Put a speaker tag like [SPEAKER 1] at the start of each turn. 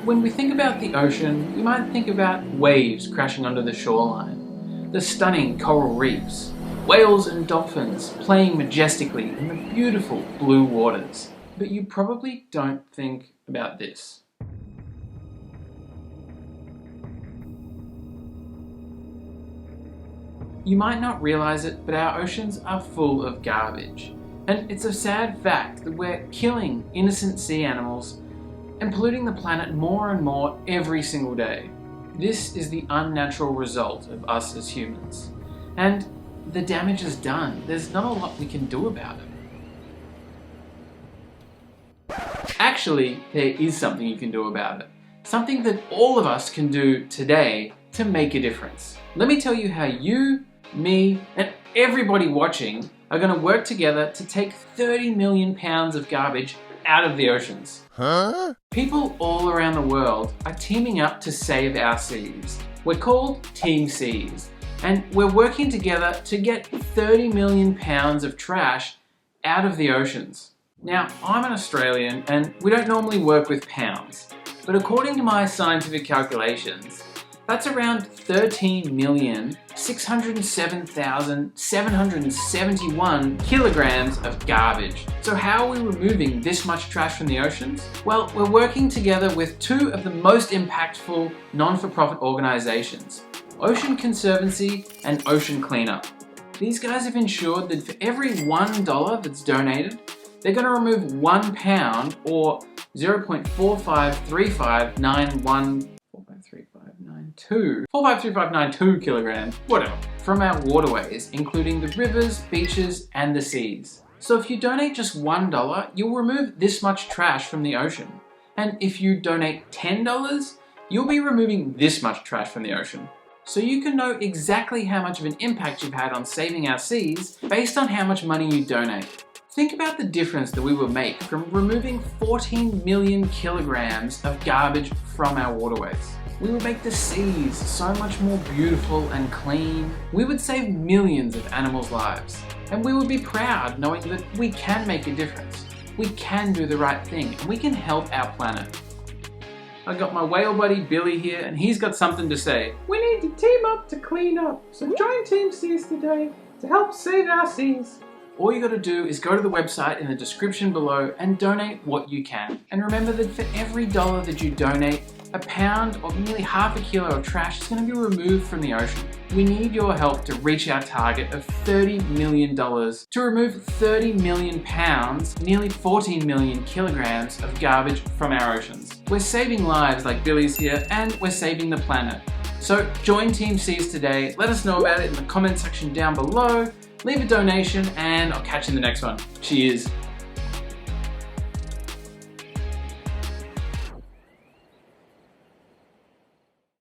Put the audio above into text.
[SPEAKER 1] When we think about the ocean, we might think about waves crashing onto the shoreline, the stunning coral reefs, whales and dolphins playing majestically in the beautiful blue waters. But you probably don't think about this. You might not realize it, but our oceans are full of garbage. And it's a sad fact that we're killing innocent sea animals and polluting the planet more and more every single day. This is the unnatural result of us as humans. And the damage is done. There's not a lot we can do about it. Actually, there is something you can do about it. Something that all of us can do today to make a difference. Let me tell you how you, me, and everybody watching are going to work together to take 30 million pounds of garbage out of the oceans. People all around the world are teaming up to save our seas. We're called Team Seas, and we're working together to get 30 million pounds of trash out of the oceans. Now, I'm an Australian and we don't normally work with pounds, but according to my scientific calculations, that's around 13,607,771 kilograms of garbage. So how are we removing this much trash from the oceans? Well, we're working together with two of the most impactful non-for-profit organizations, Ocean Conservancy and Ocean Cleanup. These guys have ensured that for every $1 that's donated, they're going to remove 1 pound or 0.453592 kilograms, whatever, from our waterways, including the rivers, beaches, and the seas. So if you donate just $1, you'll remove this much trash from the ocean. And if you donate $10, you'll be removing this much trash from the ocean. So you can know exactly how much of an impact you've had on saving our seas based on how much money you donate. Think about the difference that we will make from removing 14 million kilograms of garbage from our waterways. We would make the seas so much more beautiful and clean. We would save millions of animals' lives. And we would be proud knowing that we can make a difference. We can do the right thing and we can help our planet. I got my whale buddy Billy here and he's got something to say. We need to team up to clean up. So join Team Seas today to help save our seas. All you got to do is go to the website in the description below and donate what you can. And remember that for every $1 that you donate, a pound or nearly half a kilo of trash is going to be removed from the ocean. We need your help to reach our target of $30 million to remove 30 million pounds, nearly 14 million kilograms of garbage from our oceans. We're saving lives like Billy's here and we're saving the planet. So join Team Seas today. Let us know about it in the comment section down below. Leave a donation and I'll catch you in the next one. Cheers.